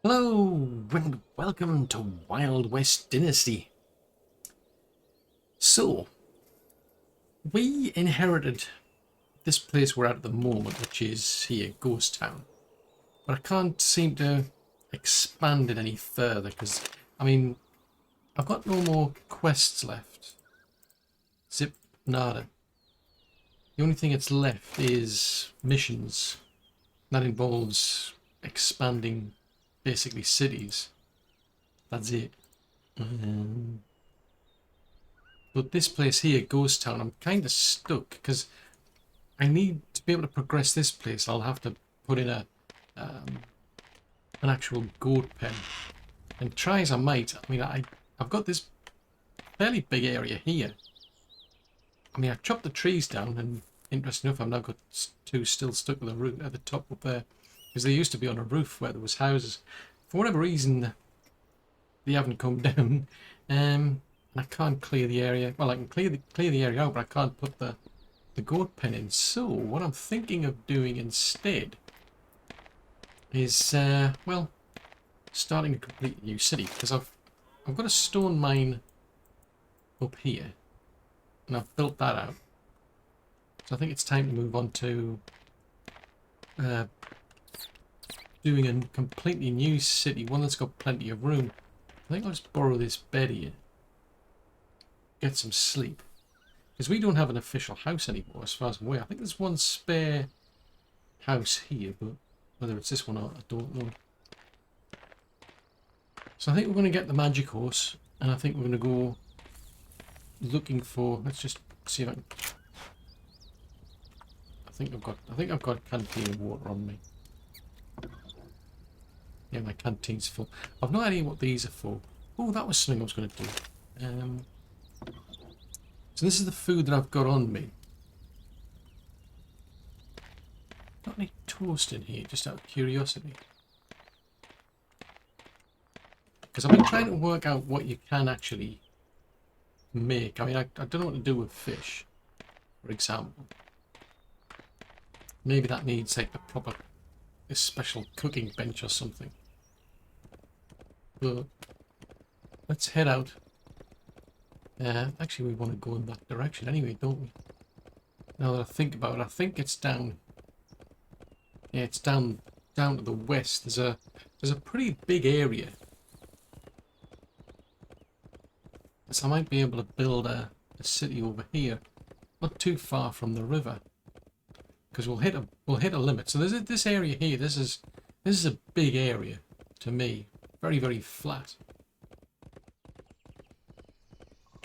Hello and welcome to Wild West Dynasty. So, we inherited this place we're at the moment, which is here, Ghost Town. But I can't seem to expand it any further because, I mean, I've got no more quests left. Zip, nada. The only thing that's left is missions. That involves expanding basically cities. That's it. But this place here, Ghost Town, I'm kind of stuck because I need to be able to progress this place. I'll have to put in an actual goat pen. And try as I might, I mean, I've got this fairly big area here. I mean, I chopped the trees down, and interesting enough, I've now got two still stuck at the roof at the top up there, because they used to be on a roof where there was houses. For whatever reason, they haven't come down. And I can't clear the area. Well, I can clear the area out, but I can't put the goat pen in. So what I'm thinking of doing instead is well, starting a completely new city, because I've got a stone mine up here, and I've built that out. So I think it's time to move on to doing a completely new city, one that's got plenty of room. I think I'll just borrow this bed here. Get some sleep. Because we don't have an official house anymore, as far as I'm aware. I think there's one spare house here, but whether it's this one or not, I don't know. So I think we're going to get the magic horse, and I think we're going to go looking for. Let's just see if I can. I think I've got a canteen of water on me. Yeah, my canteen's full. I've no idea what these are for. Oh, that was something I was going to do. So this is the food that I've got on me. Got any toast in here, just out of curiosity? Because I've been trying to work out what you can actually make. I mean, I don't know what to do with fish, for example. Maybe that needs like a special cooking bench or something. But let's head out. Actually, we want to go in that direction anyway, don't we? Now that I think about it, I think it's down. Yeah, it's down to the west. There's a pretty big area, so I might be able to build a city over here, not too far from the river, because we'll hit a limit. So there's this area here. This is a big area to me. Very, very flat.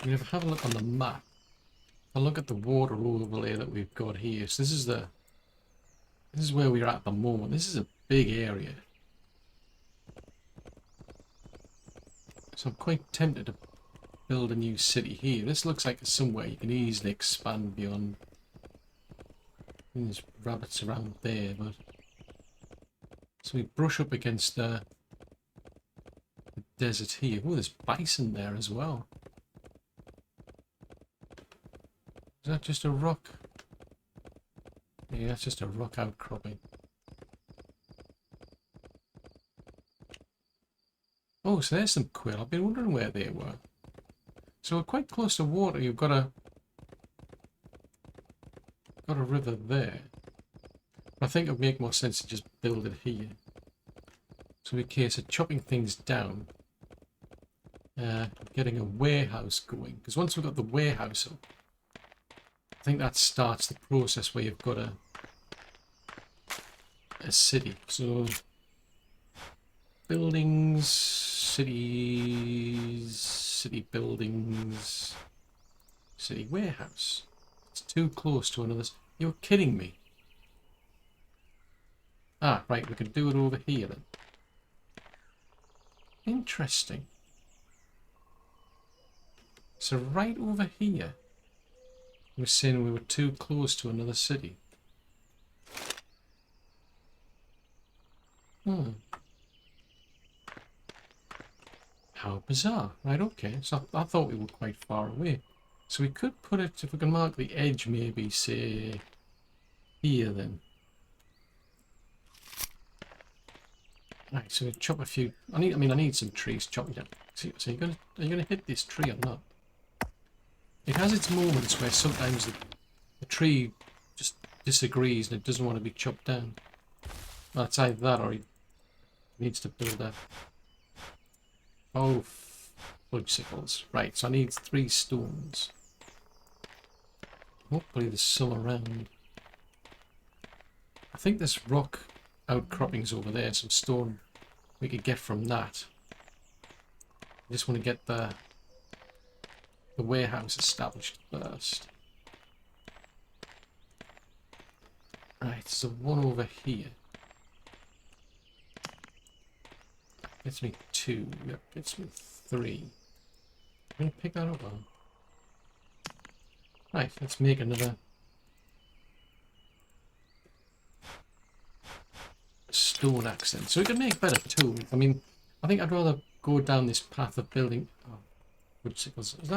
I mean, if I have a look on the map, I'll look at the water overlay that we've got here. So this is where we're at the moment. This is a big area. So I'm quite tempted to build a new city here. This looks like somewhere you can easily expand beyond. There's rabbits around there, but so we brush up against the desert here. Oh, there's bison there as well. Is that just a rock? Yeah, that's just a rock outcropping. Oh, so there's some quail. I've been wondering where they were. So we're quite close to water. You've got a river there. I think it would make more sense to just build it here. So in case of chopping things down, getting a warehouse going. Because once we've got the warehouse up, I think that starts the process where you've got a city. So buildings, cities, city buildings, city warehouse. It's too close to another. You're kidding me. Ah, right, we can do it over here then. Interesting. So right over here, we're saying we were too close to another city. How bizarre. Right, okay. So I thought we were quite far away. So we could put it, if we can mark the edge, maybe, say, here then. Right, so we chop a few. I need some trees chopped down. So are you gonna hit this tree or not? It has its moments where sometimes the tree just disagrees and it doesn't want to be chopped down. Well, it's either that or he needs to build a... Oh, Logisticals. Right, so I need 3 stones. Hopefully there's some around. I think there's rock outcroppings over there, some stone we could get from that. I just want to get the warehouse established first. Right, so one over here. Gets me 2. Yep, gets me 3. I'm going to pick that up on. Right, let's make another stone axe then. So we can make better tools. I mean, I think I'd rather go down this path of building... Oh, wood sickles. Does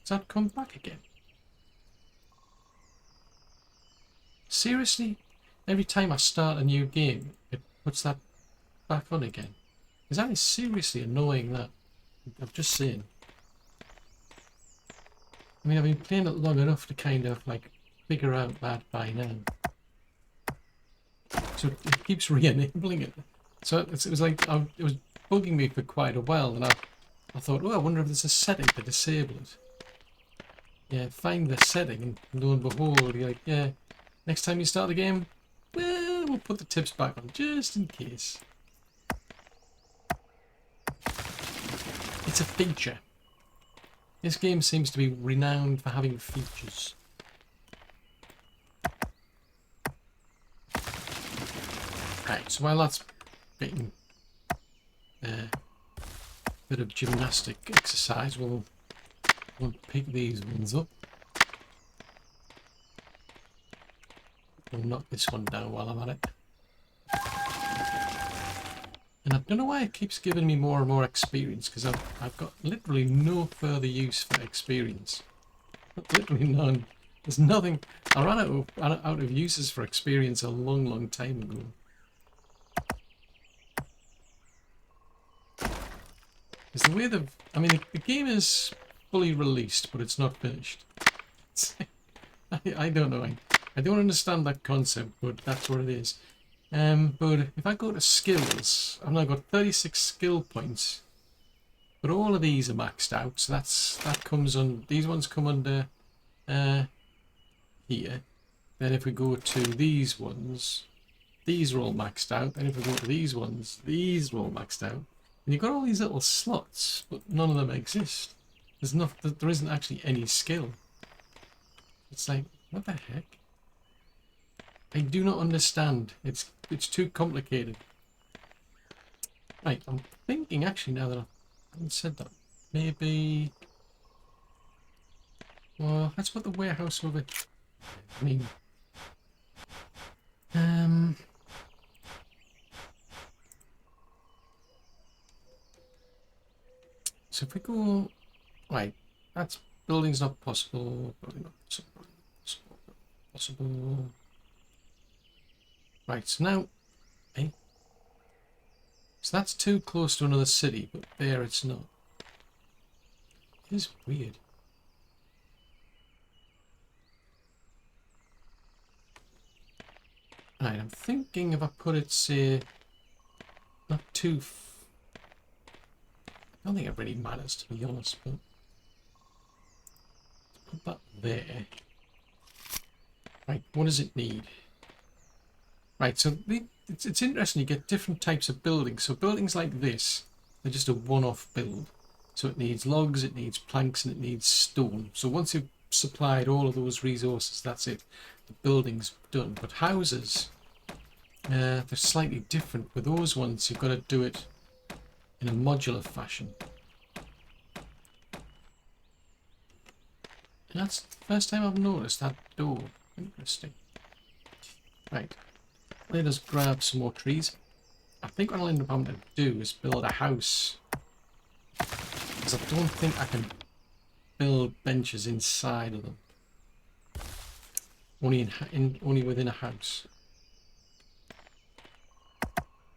that come back again? Seriously? Every time I start a new game, it puts that back on again. Is that seriously annoying, that? I'm just saying. I mean, I've been playing it long enough to kind of, like, figure out that by now. So it keeps re-enabling it. So it was like, it was bugging me for quite a while, and I thought, oh, I wonder if there's a setting to disable it. Yeah, find the setting, and lo and behold, you're like, yeah, next time you start the game, well, we'll put the tips back on, just in case. It's a feature. This game seems to be renowned for having features. Right, so while that's getting a bit of gymnastic exercise, we'll pick these ones up. We'll knock this one down while I'm at it. And I don't know why it keeps giving me more and more experience, because I've got literally no further use for experience. Literally none. There's nothing. I ran out of uses for experience a long, long time ago. It's the way I mean, the game is fully released, but it's not finished. I don't know. I don't understand that concept, but that's what it is. But if I go to skills, I've now got 36 skill points, but all of these are maxed out. So that comes on. These ones come under here. Then if we go to these ones, these are all maxed out. Then if we go to these ones, these are all maxed out. And you've got all these little slots, but none of them exist. There isn't actually any skill. It's like, what the heck? I do not understand. It's too complicated. Right, I'm thinking actually now that I haven't said that, maybe. Well, let's put the warehouse over. I mean, so if we go, right, that's building's not possible. Building not possible. Possible. Right, so now, so that's too close to another city, but there it's not. It is weird. Right, I'm thinking if I put it, say, not too... I don't think it really matters, to be honest, but... Put that there. Right, what does it need? Right, so it's interesting, you get different types of buildings. So buildings like this, they're just a one-off build. So it needs logs, it needs planks, and it needs stone. So once you've supplied all of those resources, that's it. The building's done. But houses, they're slightly different. With those ones, you've got to do it in a modular fashion. And that's the first time I've noticed that door. Interesting. Right. Let us grab some more trees. I think what I'll end up having to do is build a house. Because I don't think I can build benches inside of them. Only within a house.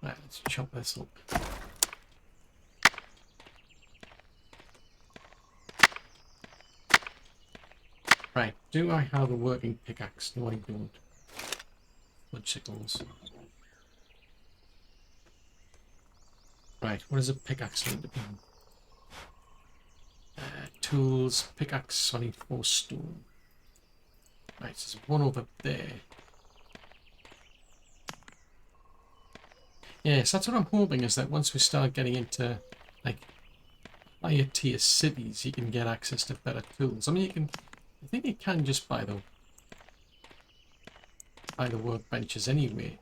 Right, let's chop this up. Right, do I have a working pickaxe? No, I don't. Logisticals. Right, what does a pickaxe need to be? Tools, pickaxe, I need 4 stone. Right, so there's one over there. Yes, that's what I'm hoping, is that once we start getting into like higher tier cities, you can get access to better tools. I mean, you can, I think you can just buy the workbenches anyway,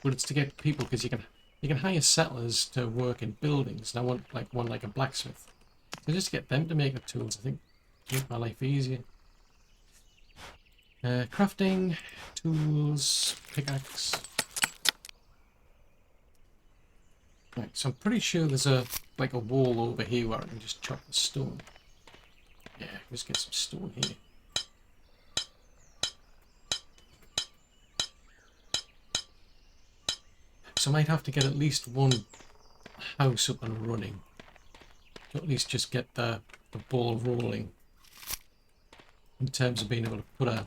but it's to get people, because you can hire settlers to work in buildings, and I want like one like a blacksmith, so just get them to make the tools. I think make my life easier. Crafting, tools, pickaxe. Right, so I'm pretty sure there's a wall over here where I can just chop the stone. Yeah, let's get some stone here. So I might have to get at least one house up and running, to at least just get the ball rolling in terms of being able to put a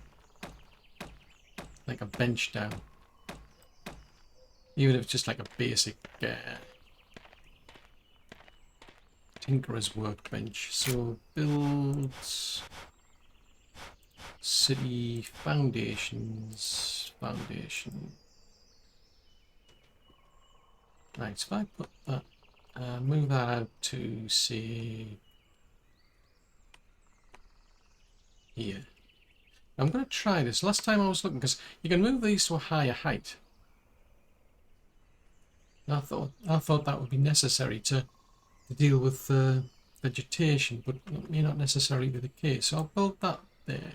bench down, even if it's just like a basic tinkerer's workbench. So builds, city, foundations, foundation. Right, so if I put that, move that out to, say, here. I'm going to try this. Last time I was looking, because you can move these to a higher height. And I thought that would be necessary to deal with vegetation, but it may not necessarily be the case. So I'll build that there.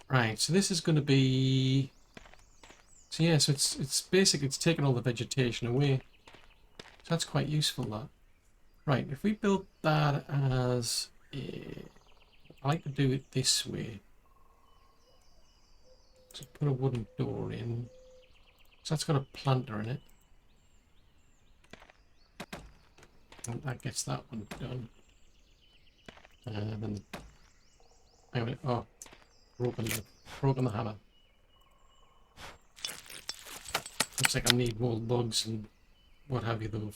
Right, so this is going to be... So yeah, so it's basically, it's taken all the vegetation away. So that's quite useful, that. Right, if we build that as a... I like to do it this way. So put a wooden door in. So that's got a planter in it. And that gets that one done. And then... Anyway, oh, broken the hammer. Looks like I need more logs and what have you though.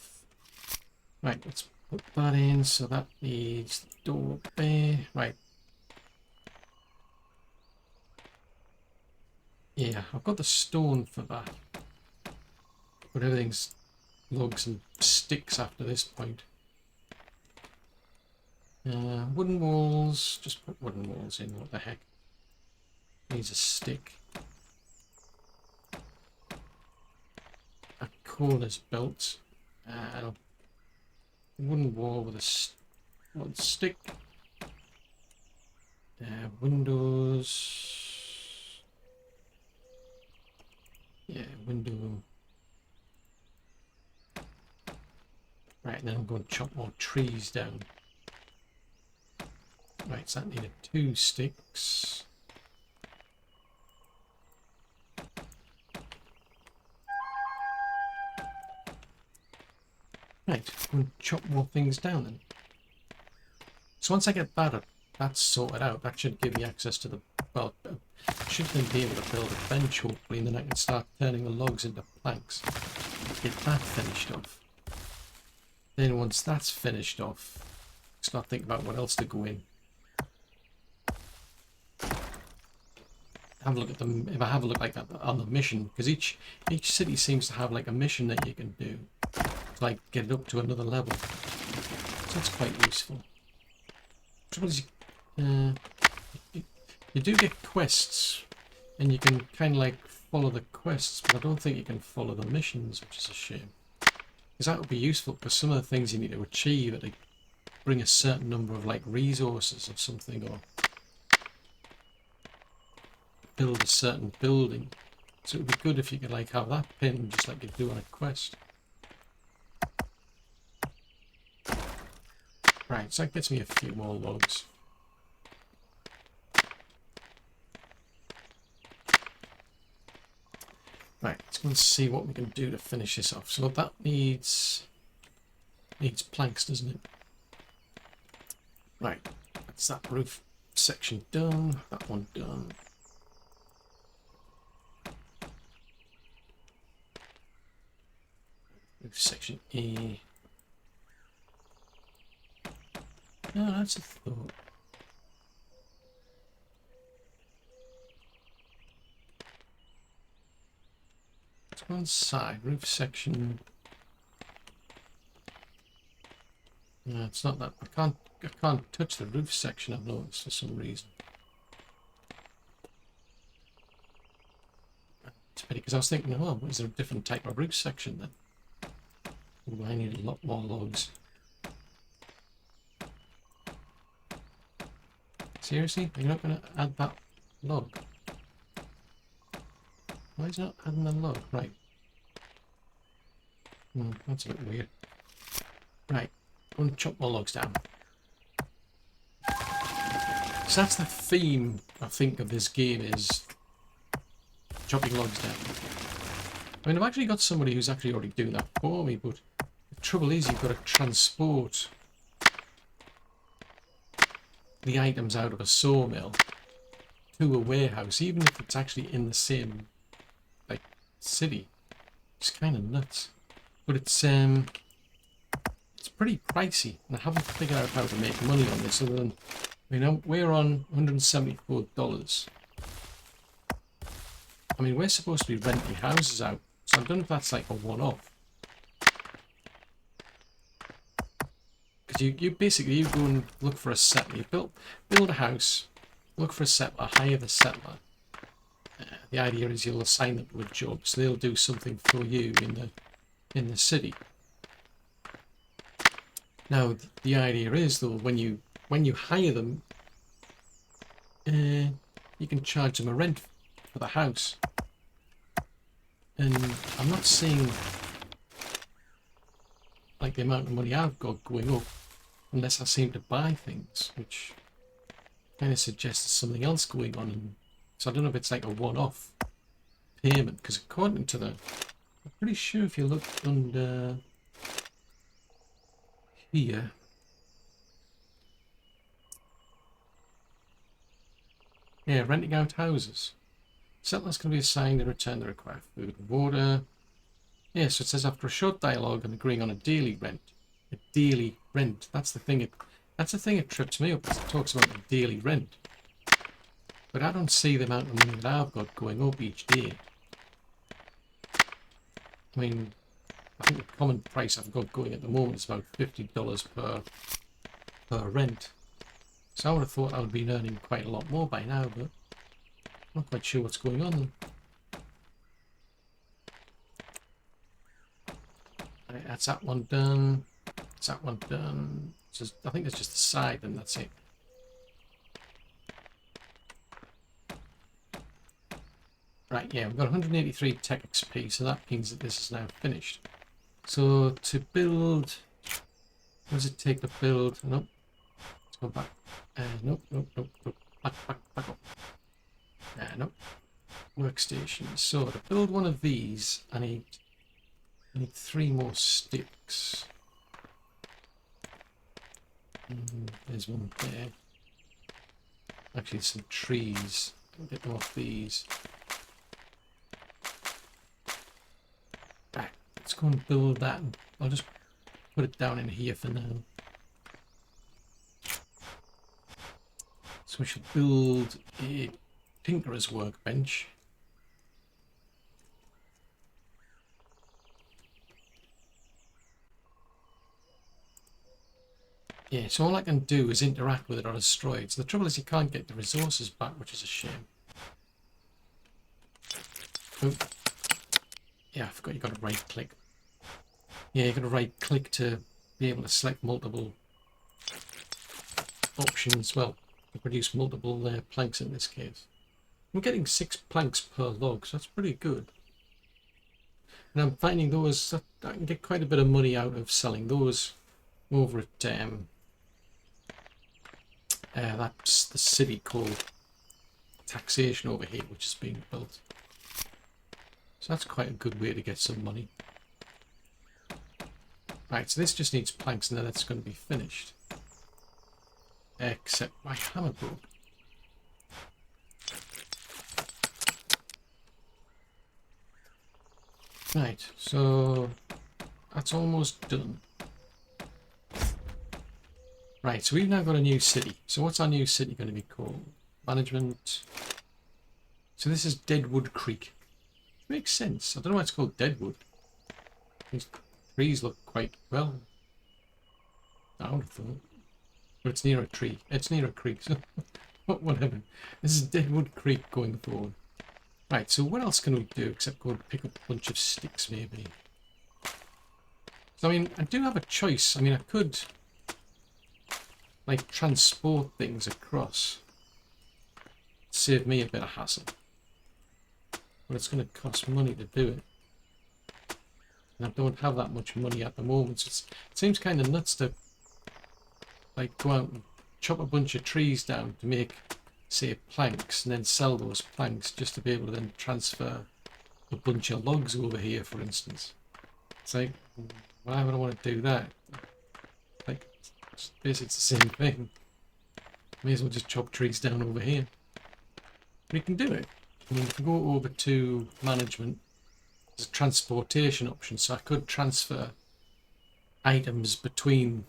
Right, let's put that in. So that needs the door there. Right. Yeah, I've got the stone for that. But everything's logs and sticks after this point. Wooden walls. Just put wooden walls in. What the heck? Needs a stick. A corner's built. Wooden wall with a one stick. Windows. Yeah, window. Right, now I'm going to chop more trees down. Right, so that needed 2 sticks. Right, we'll chop more things down then. So once I get that sorted out, that should give me access to the, well, I should then be able to build a bench hopefully, and then I can start turning the logs into planks. Get that finished off. Then once that's finished off, start thinking about what else to go in. Have a look at them. If I have a look like that on the mission, because each city seems to have like a mission that you can do to like get it up to another level. So that's quite useful. Trouble is, you do get quests, and you can kind of like follow the quests, but I don't think you can follow the missions, which is a shame. Because that would be useful, because some of the things you need to achieve are to bring a certain number of like resources or something, or build a certain building. So it would be good if you could like have that pin just like you do on a quest. Right, so that gets me a few more logs. Right, let's go and see what we can do to finish this off. So that needs planks, doesn't it? Right, that's that roof section done. That one done. Roof section E. No, that's a thought. Let's go inside. Roof section. No, it's not that. I can't touch the roof section, I've noticed, for some reason. It's a pity, because I was thinking, oh, is there a different type of roof section then? Ooh, I need a lot more logs. Seriously? You're not going to add that log? Why is it not adding the log? Right. That's a bit weird. Right. Go and chop more logs down. So that's the theme, I think, of this game, is chopping logs down. I mean, I've actually got somebody who's actually already doing that for me, but the trouble is you've got to transport the items out of a sawmill to a warehouse, even if it's actually in the same, like, city. It's kind of nuts. But it's pretty pricey, and I haven't figured out how to make money on this other than, you know, we're on $174. I mean, we're supposed to be renting houses out, so I don't know if that's like a one-off. Because you basically, you go and look for a settler, you build a house, look for a settler, hire the settler. The idea is you'll assign them to a job, so they'll do something for you in the city. Now, the idea is, though, when you hire them, you can charge them a rent for the house. And I'm not seeing, like, the amount of money I've got going up unless I seem to buy things, which kind of suggests there's something else going on. And so I don't know if it's like a one-off payment, because according to I'm pretty sure if you look under here, yeah, renting out houses. Settlers can be assigned in return to require food and water. Yeah, so it says after a short dialogue and agreeing on a daily rent. A daily rent. That's the thing. That's the thing that trips me up. It talks about a daily rent. But I don't see the amount of money that I've got going up each day. I mean, I think the common price I've got going at the moment is about $50 per rent. So I would have thought I would be earning quite a lot more by now, but I'm not quite sure what's going on. Right, that's that one done. That's that one done. Just, I think it's just the side, and that's it. Right, yeah, we've got 183 tech XP, so that means that this is now finished. So to build, what does it take to build? Nope. Let's go back. Nope. Back up. Nope. Workstation. So to build one of these, I need 3 more sticks. There's one there. Actually, some trees. I'll get them off these. Right, let's go and build that. I'll just put it down in here for now. So we should build a tinkerer's workbench. Yeah, so all I can do is interact with it or destroy it. So the trouble is you can't get the resources back, which is a shame. Oh. Yeah, I forgot you got to right click. Yeah, you got to right click to be able to select multiple options. Well, to produce multiple planks in this case. I'm getting 6 planks per log, so that's pretty good. And I'm finding those, I can get quite a bit of money out of selling those over at that's the city called Taxation over here, which is being built. So that's quite a good way to get some money. Right, so this just needs planks and then it's going to be finished. Except my hammer broke. Right, so that's almost done. Right, so we've now got a new city. So what's our new city going to be called? Management. So this is Deadwood Creek. Which makes sense. I don't know why it's called Deadwood. These trees look quite well. I would have thought. But it's near a tree. It's near a creek, so whatever. This is Deadwood Creek going forward. Right, so what else can we do except go and pick up a bunch of sticks, maybe? So, I mean, I do have a choice. I mean, I could, like, transport things across. Save me a bit of hassle. But it's going to cost money to do it. And I don't have that much money at the moment, so it seems kind of nuts to, like, go out and chop a bunch of trees down to make, say, planks, and then sell those planks just to be able to then transfer a bunch of logs over here, for instance. It's like, why would I want to do that? Like, it's basically the same thing. May as well just chop trees down over here. We can do it. I mean, if we go over to management, there's a transportation option, so I could transfer items between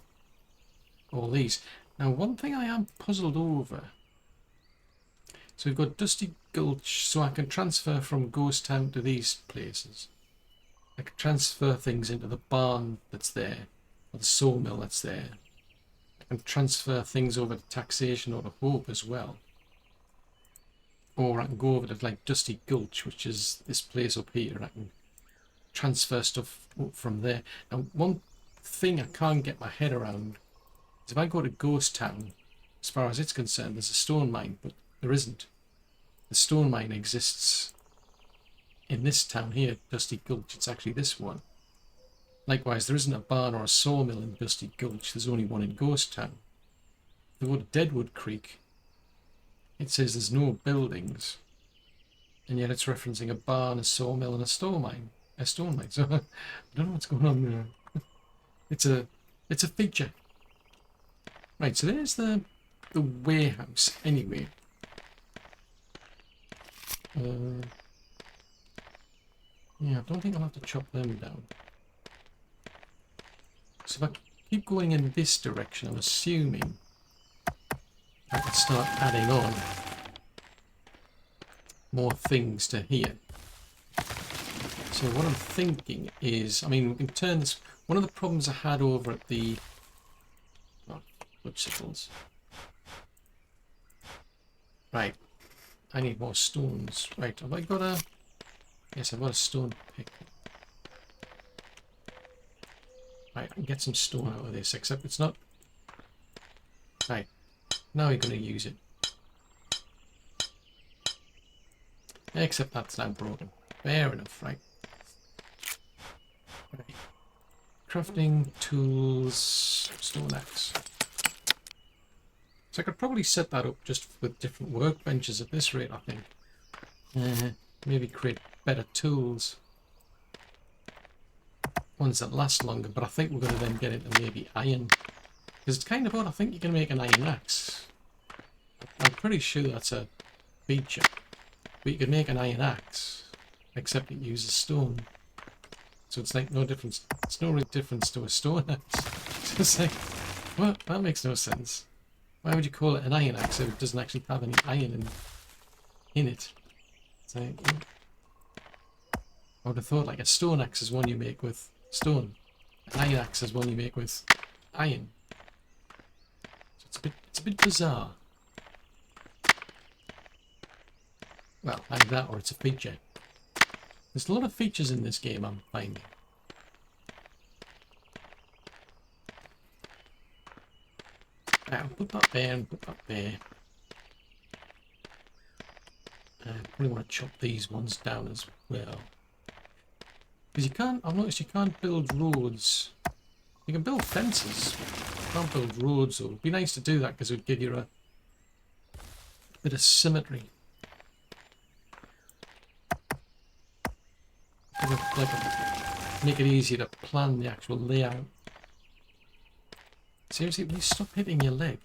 all these. Now, one thing I am puzzled over. So we've got Dusty Gulch, so I can transfer from Ghost Town to these places. I can transfer things into the barn that's there, or the sawmill that's there. I can transfer things over to Taxation or to Hope as well. Or I can go over to like Dusty Gulch, which is this place up here. I can transfer stuff up from there. Now, one thing I can't get my head around is if I go to Ghost Town, as far as it's concerned, there's a stone mine, but there isn't. The stone mine exists in this town here, Dusty Gulch. It's actually this one. Likewise, there isn't a barn or a sawmill in Dusty Gulch. There's only one in Ghost Town. If we go to Deadwood Creek, it says there's no buildings, and yet it's referencing a barn, a sawmill, and a stone mine. So I don't know what's going on there. It's a feature. Right, so there's the warehouse anyway. Yeah, I don't think I'll have to chop them down. So if I keep going in this direction, I'm assuming I can start adding on more things to here. So what I'm thinking is, I mean, we can turn this. One of the problems I had over at the Logistical. Right, I need more stones. Right, have I got a? Yes, I've got a stone pick. Right, I can get some stone out of this, except it's not. Right, now we're going to use it. Except that's now broken. Fair enough, right? Right. Crafting tools, stone axe. So I could probably set that up just with different workbenches at this rate, I think. Maybe create better tools. Ones that last longer, but I think we're going to then get into maybe iron. Because it's kind of odd, I think you can make an iron axe. I'm pretty sure that's a feature. But you can make an iron axe, except it uses stone. So it's like no difference. It's no real difference to a stone axe. So it's like, well, that makes no sense. Why would you call it an iron axe if it doesn't actually have any iron in it? It's like, I would have thought like a stone axe is one you make with stone. An iron axe is one you make with iron. So it's a bit bizarre. Well, either that or it's a feature. There's a lot of features in this game I'm finding. I'll put that there and put that there. I probably want to chop these ones down as well. Because you can't, I've noticed you can't build roads. You can build fences. You can't build roads, though. It'd be nice to do that because it would give you a bit of symmetry. make it easier to plan the actual layout. Seriously, will you stop hitting your leg?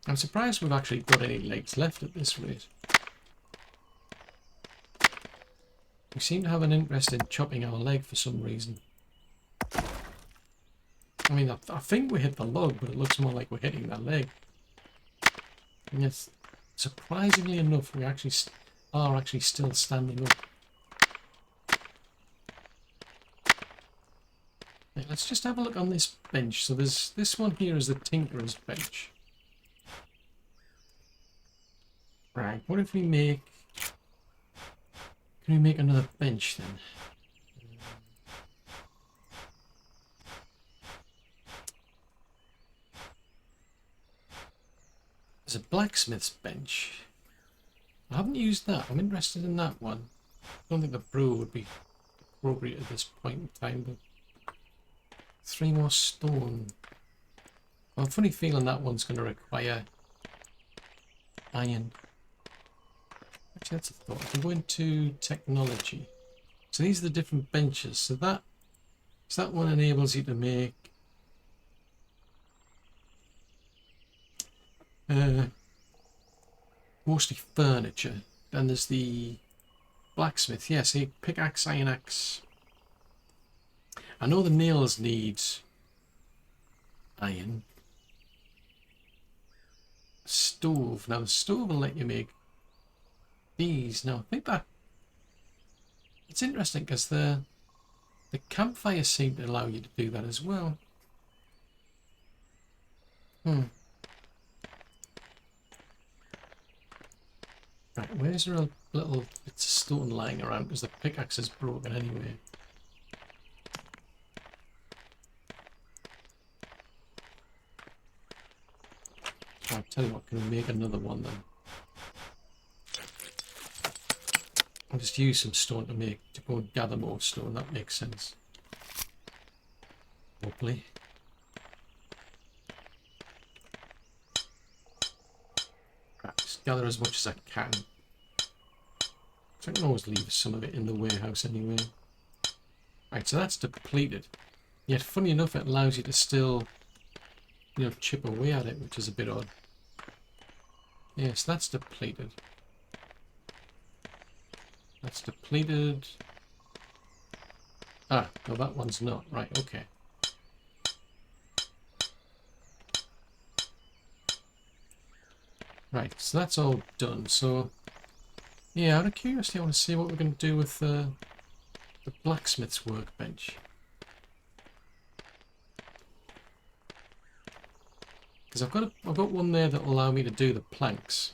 I'm surprised we've actually got any legs left at this rate. We seem to have an interest in chopping our leg for some reason. I mean, I think we hit the log, but it looks more like we're hitting that leg. And yet, surprisingly enough, we actually are actually still standing up. Right, let's just have a look on this bench. So there's this one here is the Tinkerer's bench. Right, what if we make... Can we make another bench then? There's a blacksmith's bench. I haven't used that. I'm interested in that one. I don't think the brew would be appropriate at this point in time, but 3 more stone. I have a funny feeling that one's going to require iron. Actually, that's a thought. I can go into technology. So these are the different benches. So that one enables you to make mostly furniture. Then there's the blacksmith. Yeah, see, pickaxe, iron axe. I know the nails need iron. Stove. Now the stove will let you make these. Now I think that it's interesting because the campfires seem to allow you to do that as well. Right, where's there a little bits of stone lying around because the pickaxe is broken anyway. So I'll tell you what, can we make another one then? I'll just use some stone to go and gather more stone. That makes sense. Hopefully. Right, just gather as much as I can. So I can always leave some of it in the warehouse anyway. Right, so that's depleted. Yet, funny enough, it allows you to still, you know, chip away at it, which is a bit odd. Yes, that's depleted. That's depleted. Ah, no, that one's not. Right, okay. Right, so that's all done. So, yeah, out of curiosity, I want to see what we're going to do with the blacksmith's workbench. Because I've got one there that will allow me to do the planks.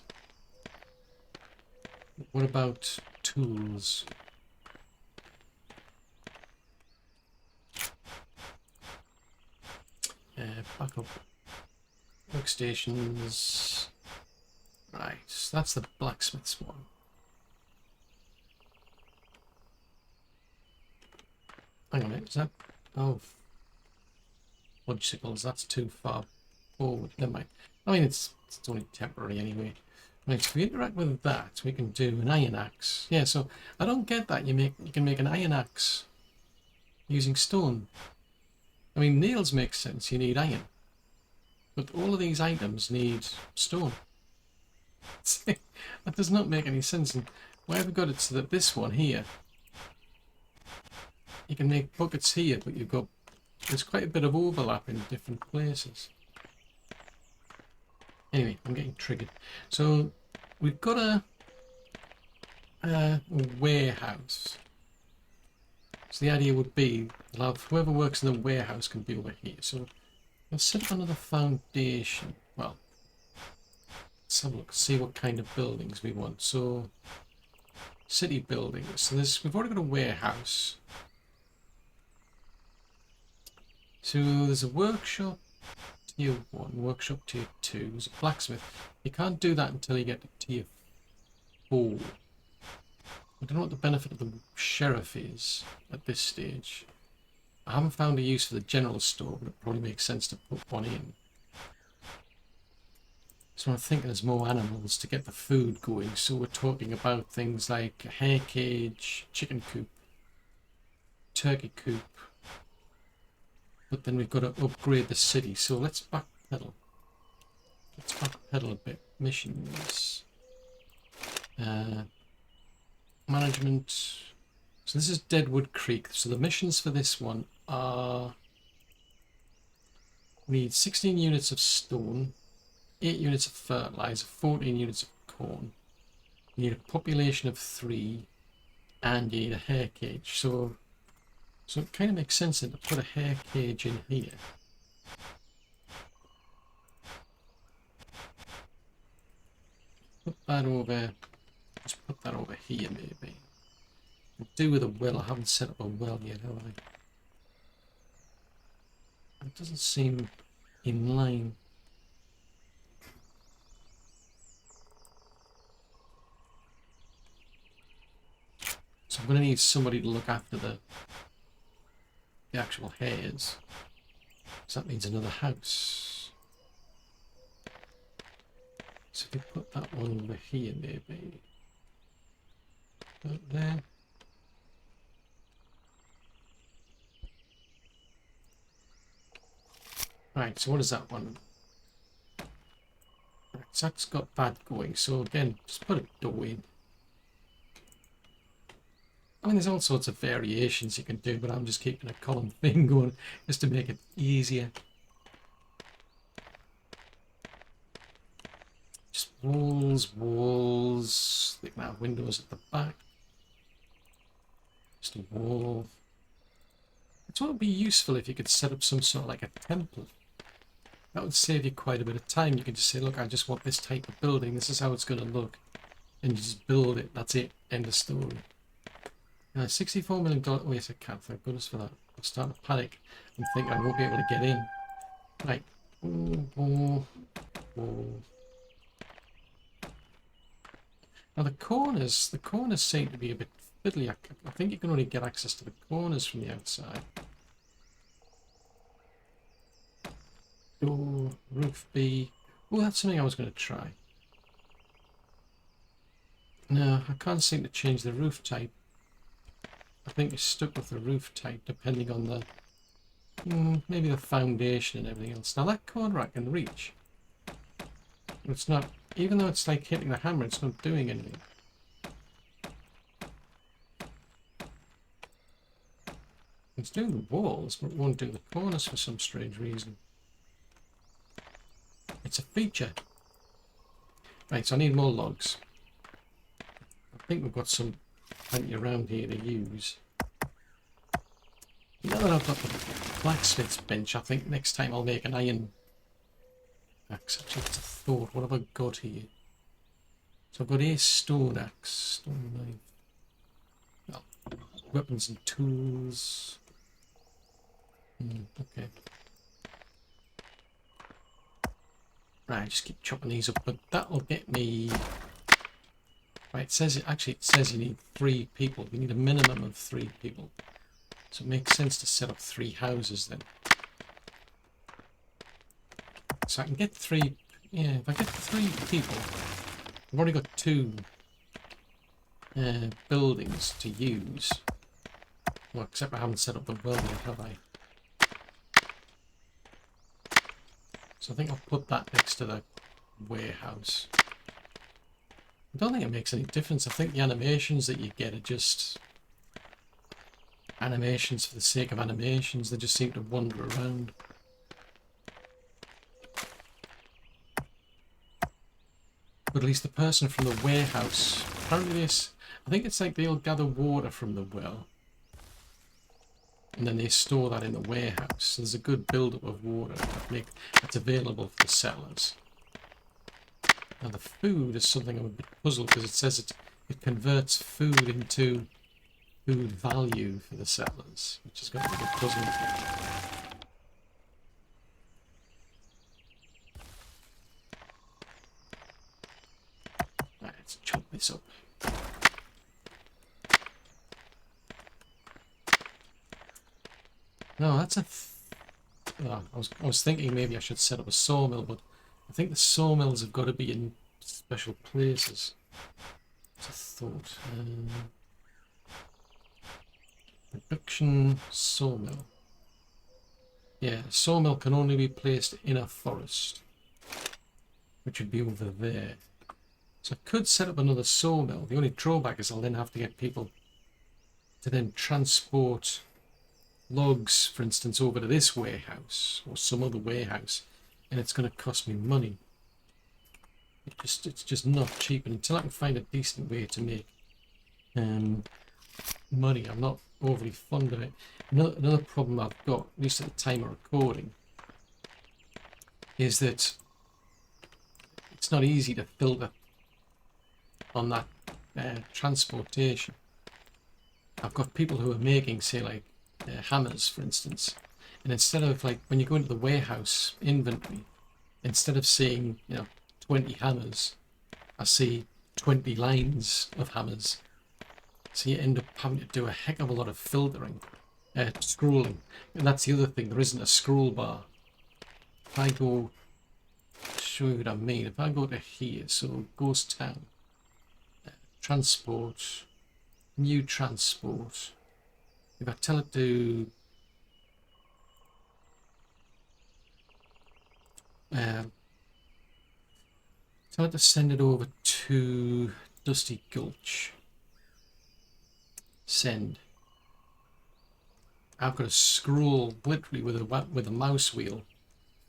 What about tools? Backup workstations. Right, so that's the blacksmith's one. Hang on a minute, is that... Oh. Logicals, that's too far forward. Never mind. I mean, it's only temporary anyway. Right, so if we interact with that, we can do an iron axe. Yeah, so I don't get that. You can make an iron axe using stone. I mean, nails make sense. You need iron, but all of these items need stone. That does not make any sense. And why have we got it so that this one here, you can make buckets here, but there's quite a bit of overlap in different places. Anyway, I'm getting triggered. So we've got a warehouse. So the idea would be whoever works in the warehouse can be over here. So let's set up another foundation. Well, let's have a look, see what kind of buildings we want. So city buildings. So we've already got a warehouse. So there's a workshop. Tier 1, workshop tier 2, there's a blacksmith. You can't do that until you get to tier 4. I don't know what the benefit of the sheriff is at this stage. I haven't found a use for the general store, but it probably makes sense to put one in. So I'm thinking there's more animals to get the food going. So we're talking about things like a hare cage, chicken coop, turkey coop. But then we've got to upgrade the city. So let's backpedal. Let's backpedal a bit. Missions. Management. So this is Deadwood Creek. So the missions for this one are... We need 16 units of stone, 8 units of fertilizer, 14 units of corn. You need a population of 3, and you need a hare cage. So it kind of makes sense then to put a hare cage in here. Put that over. Just put that over here, maybe. I'll do with a well. I haven't set up a well yet, have I? It doesn't seem in line. So I'm going to need somebody to look after the actual hares. So that means another house. So if we put that one over here, maybe. Put there. Right, so what is that one? Right, so that's got that going. So again, just put a door in. I mean, there's all sorts of variations you can do, but I'm just keeping a column thing going just to make it easier. Just walls, walls. They can have windows at the back. Just a wall. It would be useful if you could set up some sort of like a template. That would save you quite a bit of time. You can just say, look, I just want this type of building. This is how it's going to look. And you just build it. That's it. End of story. $64 million. Wait, I can't. Thank goodness for that. I'm starting to panic. I'm thinking I won't be able to get in. Right. Now the corners seem to be a bit fiddly. I think you can only get access to the corners from the outside. Door, roof B. Oh, that's something I was going to try. No, I can't seem to change the roof type. I think we're stuck with the roof type depending on the maybe the foundation and everything else. Now that corner I can reach. It's not, even though it's like hitting the hammer, it's not doing anything. It's doing the walls, but it won't do the corners for some strange reason. It's a feature. Right, so I need more logs. I think we've got some plenty around here to use. Now that I've got the blacksmith's bench, I think next time I'll make an iron axe. Actually, it's a thought. What have I got here? So I've got a stone axe, stone knife, well, weapons and tools. Okay. Right, just keep chopping these up, but that'll get me. Right, it says you need 3 people. You need a minimum of 3 people. So it makes sense to set up 3 houses then. So I can get 3. Yeah, if I get 3 people, I've already got 2 buildings to use. Well, except I haven't set up the well yet, have I? So I think I'll put that next to the warehouse. I don't think it makes any difference. I think the animations that you get are just animations for the sake of animations. They just seem to wander around. But at least the person from the warehouse, apparently this, I think it's like they'll gather water from the well. And then they store that in the warehouse. So there's a good build-up of water that's available for the settlers. Now the food is something I'm a bit puzzled because it says it converts food into food value for the settlers, which has got a bit puzzling. Right, let's chop this up. No, that's a. Oh, I was thinking maybe I should set up a sawmill, but I think the sawmills have got to be in special places. That's a thought. Production sawmill. Yeah, a sawmill can only be placed in a forest, which would be over there. So I could set up another sawmill. The only drawback is I'll then have to get people to then transport logs, for instance, over to this warehouse or some other warehouse, and it's going to cost me money. It's just not cheap, and until I can find a decent way to make money, I'm not overly fond of it. Another problem I've got, at least at the time of recording, is that it's not easy to filter on that transportation. I've got people who are making, say, like hammers, for instance, and instead of, like, when you go into the warehouse inventory, instead of seeing 20 hammers, I see 20 lines of hammers. So you end up having to do a heck of a lot of filtering, scrolling, and that's the other thing. There isn't a scroll bar. If I go, show you what I mean. If I go to here, so Ghost Town, transport, new transport. If I tell it to send it over to Dusty Gulch. Send. I've got to scroll literally with a mouse wheel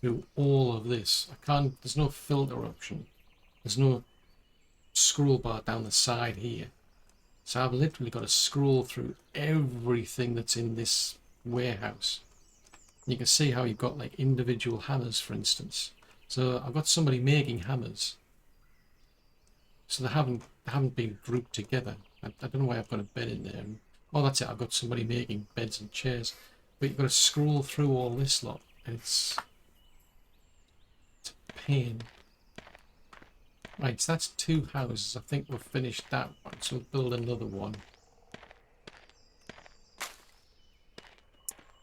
through all of this. I can't. There's no filter option. There's no scroll bar down the side here. So I've literally got to scroll through everything that's in this warehouse. You can see how you've got like individual hammers, for instance. So I've got somebody making hammers. So they haven't been grouped together. I don't know why I've got a bed in there. Oh, that's it. I've got somebody making beds and chairs. But you've got to scroll through all this lot, and it's a pain. Right, so that's 2 houses. I think we've finished that one, so we'll build another one.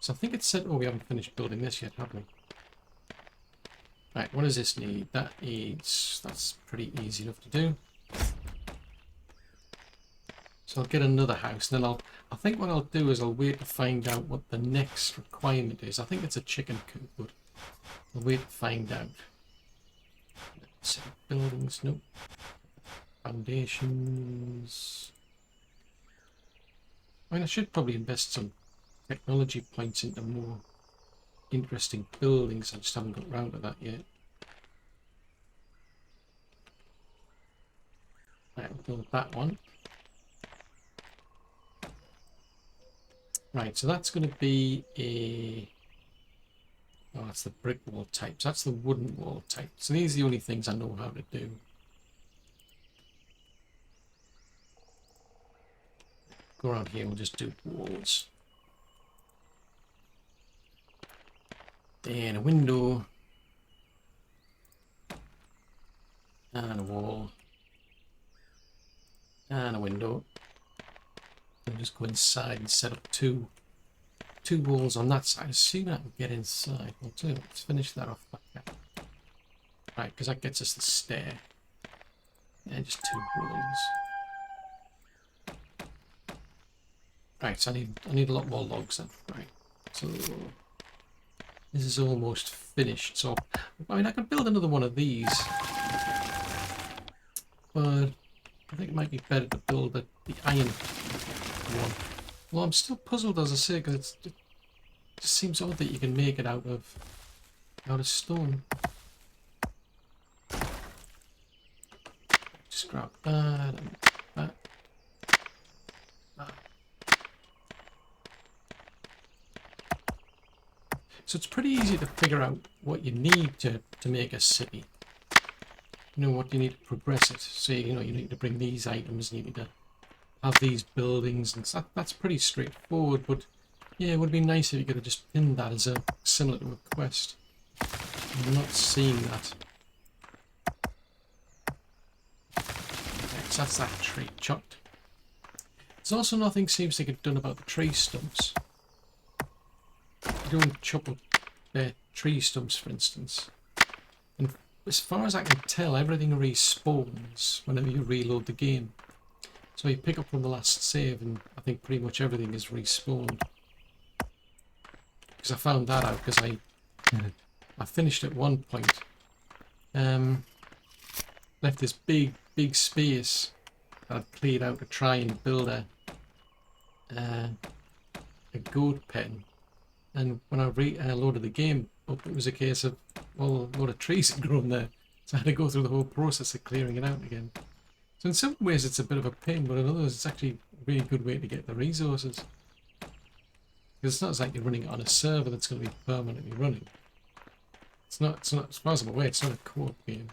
So I think it said, oh, we haven't finished building this yet, have we? Right, what does this need? That's pretty easy enough to do. So I'll get another house, then I think what I'll do is I'll wait to find out what the next requirement is. I think it's a chicken coop, but I'll wait to find out. Buildings, nope. Foundations. I mean, I should probably invest some technology points into more interesting buildings. I just haven't got around to that yet. Right, we'll build that one. Right, so that's going to be a... Oh, that's the brick wall type. So that's the wooden wall type. So these are the only things I know how to do. Go around here and we'll just do walls. And a window. And a wall. And a window. And just go inside and set up two walls on that side. As soon as I can get inside, we'll do. Let's finish that off like that. Right, because that gets us the stair. And just 2 walls. Right, so I need a lot more logs then. Right, so this is almost finished. So I mean, I could build another one of these, but I think it might be better to build the iron one. Well, I'm still puzzled, as I say, because it just seems odd that you can make it out of stone. Just grab that and that. So it's pretty easy to figure out what you need to make a city. You know what you need to progress it. Say, you need to bring these items, you need to have these buildings, and that's pretty straightforward. But yeah, it would be nice if you could have just pinned that as a similar to a quest. I'm not seeing that. Right, so that's that tree chopped. There's also nothing seems to get done about the tree stumps. You don't chop up tree stumps, for instance. And as far as I can tell, everything respawns whenever you reload the game. So you pick up from the last save, and I think pretty much everything is respawned. Because I found that out because I finished at one point. Left this big space that I'd cleared out to try and build a goat pen. And when I loaded the game up, it was a case of, well, a lot of trees had grown there. So I had to go through the whole process of clearing it out again. So in some ways it's a bit of a pain, but in others it's actually a really good way to get the resources. Because it's not like you're running it on a server that's going to be permanently running. It's not, as far as I'm aware, it's not a co-op game.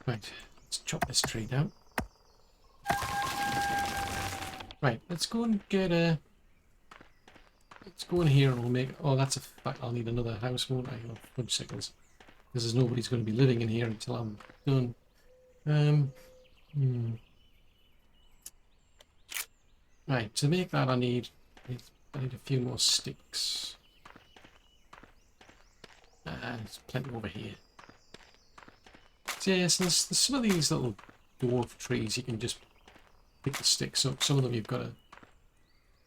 Right, let's chop this tree down. Right, let's go and get a... Let's go in here and we'll make... Oh, that's a fact. I'll need another house, won't I? Of fudgesicles. Because nobody's going to be living in here until I'm done. Right, to make that I need a few more sticks. There's plenty over here. So yeah, so there's some of these little dwarf trees you can just pick the sticks up. Some of them you've got to...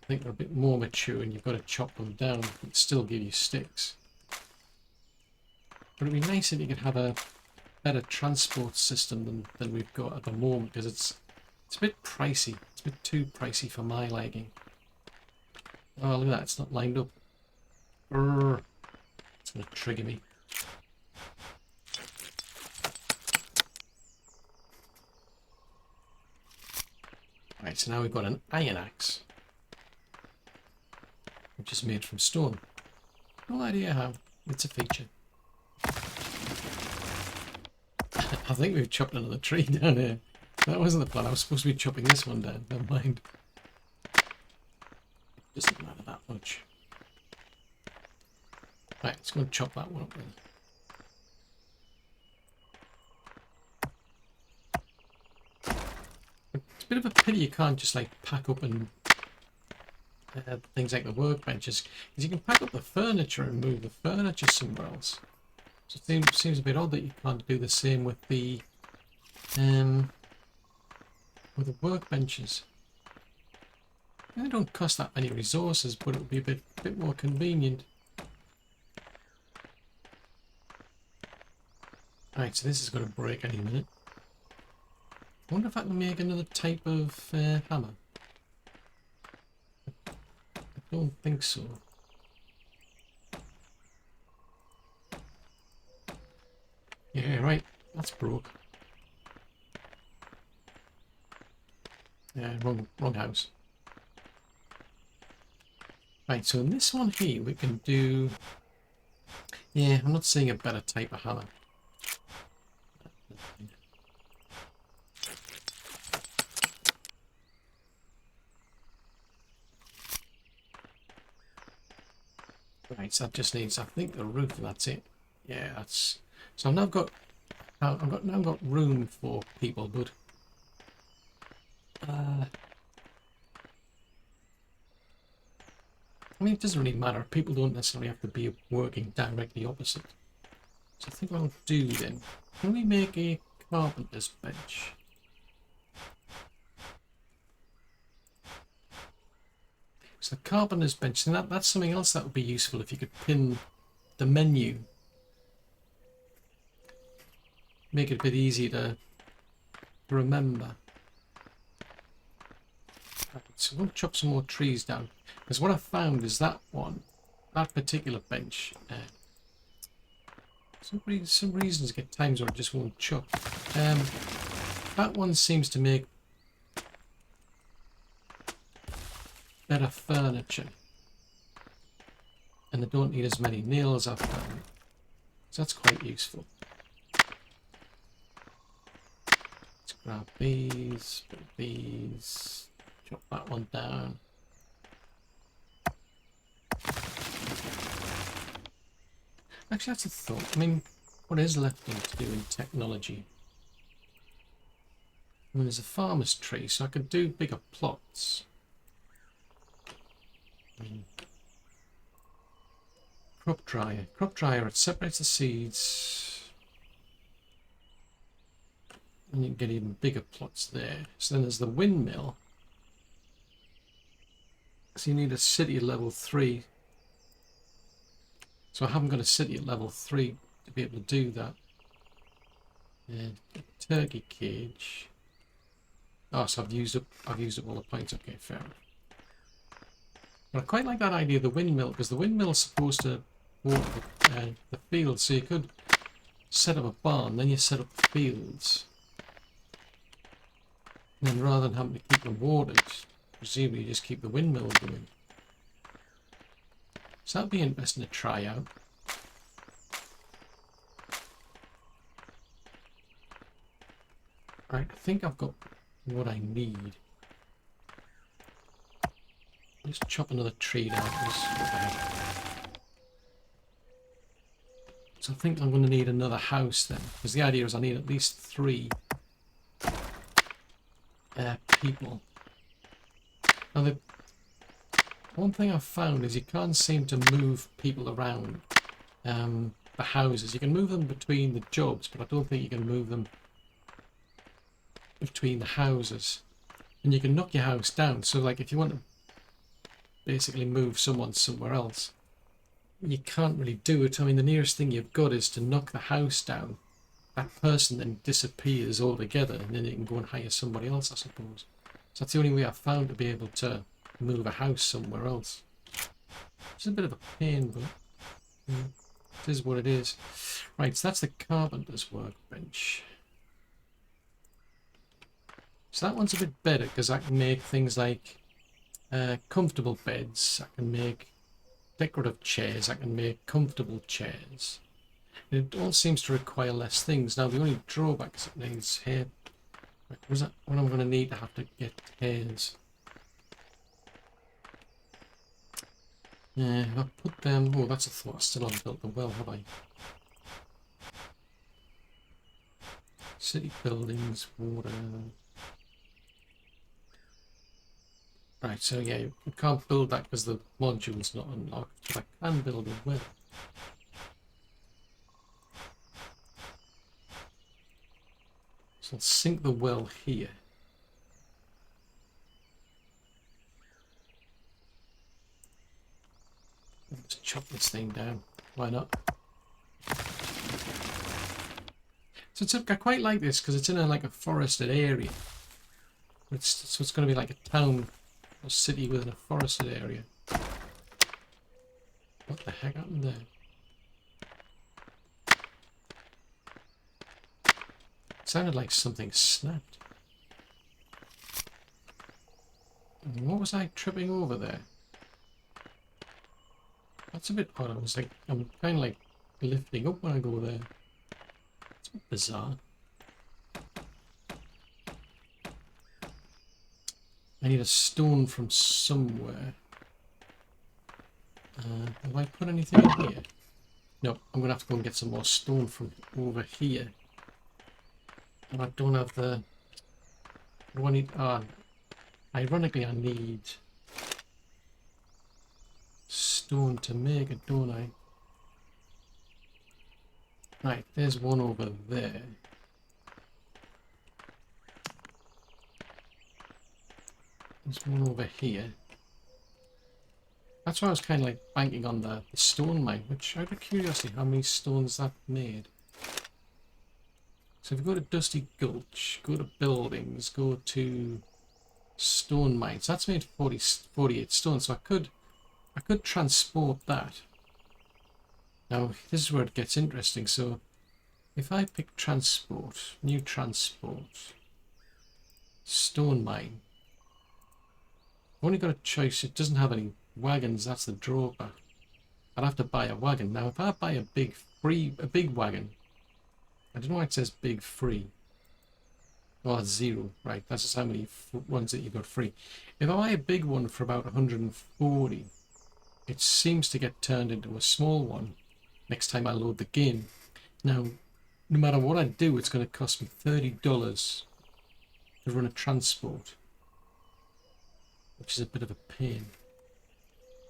I think they're a bit more mature and you've got to chop them down and still give you sticks. But it'd be nice if you could have a better transport system than we've got at the moment, because it's a bit pricey. It's a bit too pricey for my liking. Oh, look at that, it's not lined up. Urgh. It's going to trigger me. Right, so now we've got an iron axe, which is made from stone. No idea how. It's a feature. I think we've chopped another tree down here. That wasn't the plan. I was supposed to be chopping this one down. Never mind. Doesn't matter that much. Right, let's go and chop that one up then. It's a bit of a pity you can't just like pack up and things like the workbenches, because you can pack up the furniture and move the furniture somewhere else. So it seems a bit odd that you can't do the same with the workbenches. They don't cost that many resources, but it would be a bit more convenient. Right, so this is going to break any minute. I wonder if I can make another type of hammer. I don't think so. Yeah, right. That's broke. Yeah, wrong house. Right, so in this one here we can do... Yeah, I'm not seeing a better type of hammer. Right, so that just needs, I think, the roof, and that's it. Yeah, that's... So I've now got room for people, but I mean, it doesn't really matter. People don't necessarily have to be working directly opposite. So I think what I'll do then, can we make a carpenter's bench? So the carpenter's bench, and that's something else that would be useful if you could pin the menu. Make it a bit easier to remember. Right, so we'll chop some more trees down, because what I found is that particular bench, some reasons get times where it just won't chop. That one seems to make better furniture, and they don't need as many nails, I've found. So that's quite useful. Grab these, put these, chop that one down. Actually, that's a thought. I mean, what is left to do in technology? I mean, there's a farmer's tree, so I could do bigger plots. I mean, Crop dryer. Crop dryer, it separates the seeds. And you can get even bigger plots there. So then there's the windmill. So you need a city at level 3. So I haven't got a city at level 3 to be able to do that. And turkey cage. Oh, so I've used up all the points. Okay, fair enough. But I quite like that idea of the windmill, because the windmill is supposed to water the fields. So you could set up a barn, then you set up the fields. And then rather than having to keep them watered, presumably you just keep the windmill going. So that'd be interesting to try out. Right, I think I've got what I need. Let's chop another tree down. So I think I'm going to need another house then, because the idea is I need at least 3 people. Now the one thing I've found is you can't seem to move people around the houses. You can move them between the jobs, but I don't think you can move them between the houses. And you can knock your house down, so like if you want to basically move someone somewhere else, you can't really do it. I mean, the nearest thing you've got is to knock the house down. That person then disappears altogether, and then you can go and hire somebody else, I suppose. So that's the only way I've found to be able to move a house somewhere else. It's a bit of a pain, but it is what it is. Right, so that's the carpenter's workbench. So that one's a bit better because I can make things like comfortable beds, I can make decorative chairs, I can make comfortable chairs. And it all seems to require less things. Now the only drawback is it needs hair. What I'm going to need to have to get hairs. Yeah, I'll put them. Oh, that's a thought. I still haven't built the well, have I? City buildings, water. Right, so yeah, you can't build that because the module's not unlocked, but I can build a well. So I'll sink the well here. Let's chop this thing down. Why not? So I quite like this because it's in like a forested area. So it's going to be like a town or city within a forested area. What the heck happened there? It sounded like something snapped. And what was I tripping over there? That's a bit odd. I'm kind of like lifting up when I go there. It's a bit bizarre. I need a stone from somewhere. Have I put anything in here? No, I'm going to have to go and get some more stone from over here. And I don't have the... What do I need? Ironically, I need stone to make it, don't I? Right, there's one over there. There's one over here. That's why I was kind of like banking on the stone mine, which out of curiosity, how many stones that made? So if we go to Dusty Gulch, go to buildings, go to stone mines, that's made 48 stone, so I could transport that. Now this is where it gets interesting. So if I pick transport, new transport, stone mine, I've only got a choice. It doesn't have any wagons, that's the drawback. I'd have to buy a wagon. Now if I buy a big wagon, I don't know why it says big free. Oh, that's 0. Right, that's just how many ones that you got free. If I buy a big one for about 140, it seems to get turned into a small one next time I load the game. Now, no matter what I do, it's going to cost me $30 to run a transport, which is a bit of a pain.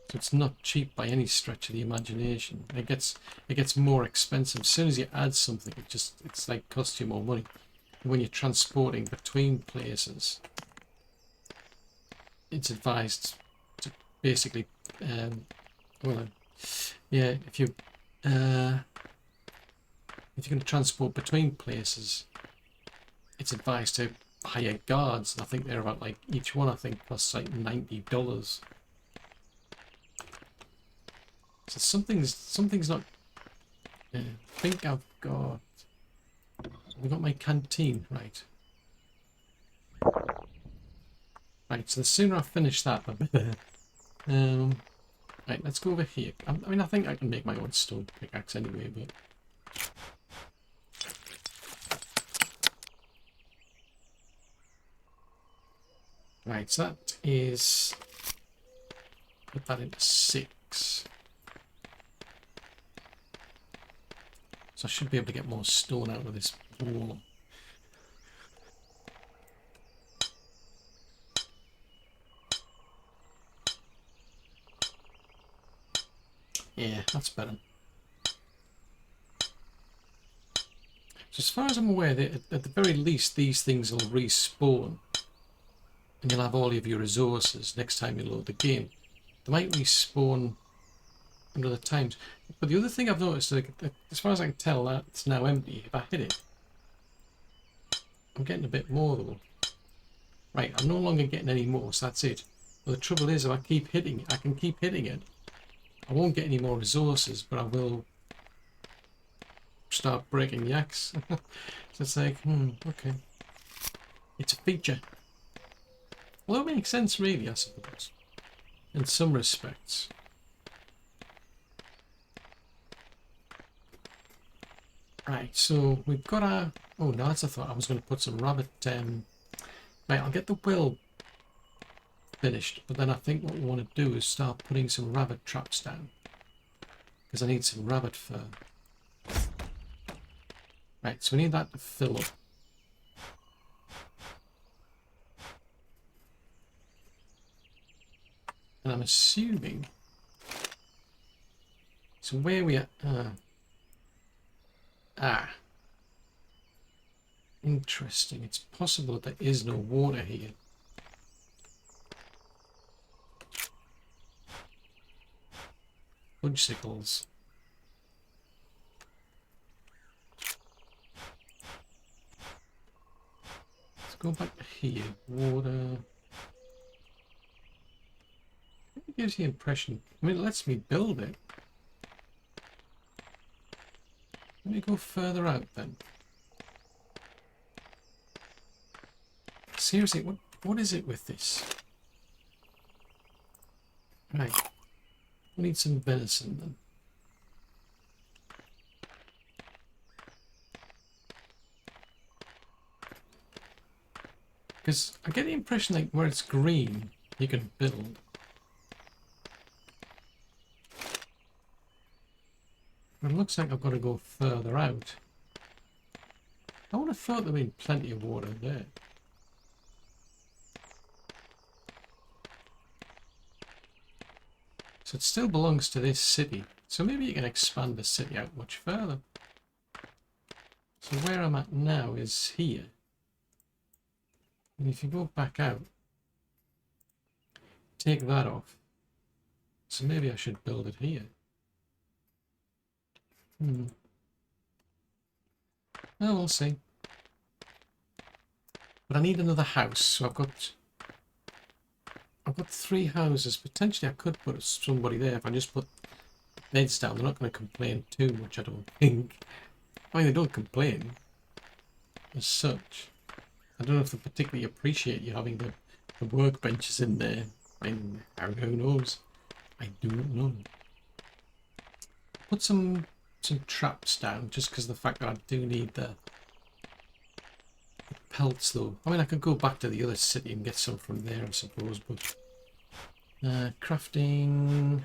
So it's not cheap by any stretch of the imagination. It gets more expensive as soon as you add something. It's like costs you more money. When you're transporting between places, it's advised to basically, well, yeah, if you're going to transport between places, it's advised to hire guards. And I think they're about like each one. I think costs like $90. So something's not. I think I've got my canteen right. Right, so the sooner I finish that, the better. Right, let's go over here. I mean, I think I can make my own stone pickaxe anyway, but. Right, so that is. Put that into 6. So I should be able to get more stone out of this wall. Yeah, that's better. So as far as I'm aware, at the very least, these things will respawn. And you'll have all of your resources next time you load the game. They might respawn another times. But the other thing I've noticed, like, as far as I can tell, that it's now empty. If I hit it, I'm getting a bit more though. Right, I'm no longer getting any more, so that's it. But the trouble is, if I keep hitting it, I can keep hitting it. I won't get any more resources, but I will start breaking the axe. So it's like, okay. It's a feature. Well, that makes sense really, I suppose. In some respects. Right, so we've got our... Oh, no, that's I thought I was going to put some rabbit... Right, I'll get the well finished, but then I think what we want to do is start putting some rabbit traps down. Because I need some rabbit fur. Right, so we need that to fill up. And I'm assuming... So where we are... Interesting. It's possible that there is no water here. Logisticals. Let's go back to here. Water. It gives the impression. I mean, it lets me build it. Let me go further out then. Seriously, what is it with this? Right. We need some venison then. Because I get the impression like where it's green, you can build. It looks like I've got to go further out. I would have thought there'd been plenty of water there. So it still belongs to this city. So maybe you can expand the city out much further. So where I'm at now is here. And if you go back out, take that off. So maybe I should build it here. Well, we'll see. But I need another house, so I've got 3 houses. Potentially I could put somebody there if I just put beds down. They're not going to complain too much, I don't think. I mean, they don't complain as such. I don't know if they particularly appreciate you having the workbenches in there. I mean, who knows? I do not know. Put some traps down just because of the fact that I do need the pelts though. I mean, I could go back to the other city and get some from there, I suppose, but crafting.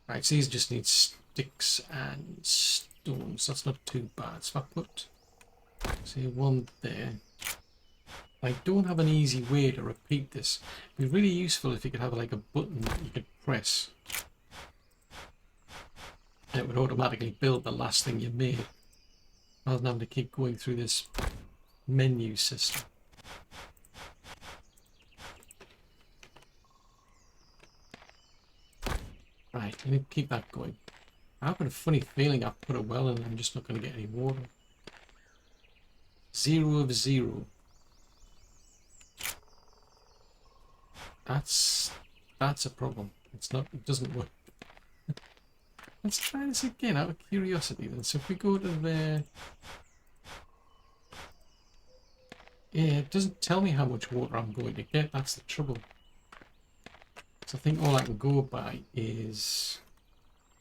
Right, so these just need sticks and stones. That's not too bad. So if I put, say, one there, I don't have an easy way to repeat this. It'd be really useful if you could have like a button that you could press. And it would automatically build the last thing you made, rather than having to keep going through this menu system. Right, I need to keep that going. I've got a funny feeling I've put a well in and I'm just not going to get any water. 0 of 0. That's a problem. It's not. It doesn't work. Let's try this again out of curiosity then. So if we go to there, yeah, it doesn't tell me how much water I'm going to get. That's the trouble. So I think all I can go by is,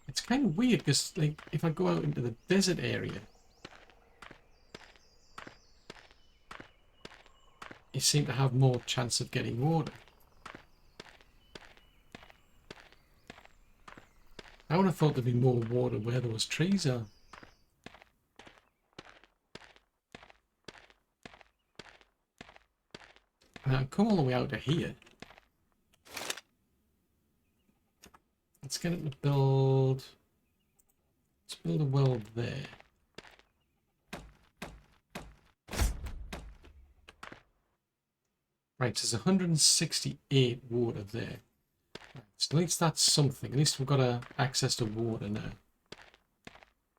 it's kind of weird because like if I go out into the desert area, you seem to have more chance of getting water. I would have thought there'd be more water where those trees are. And I come all the way out to here. Let's get it to build. Let's build a well there. Right, so there's 168 water there. So at least that's something. At least we've got access to water now.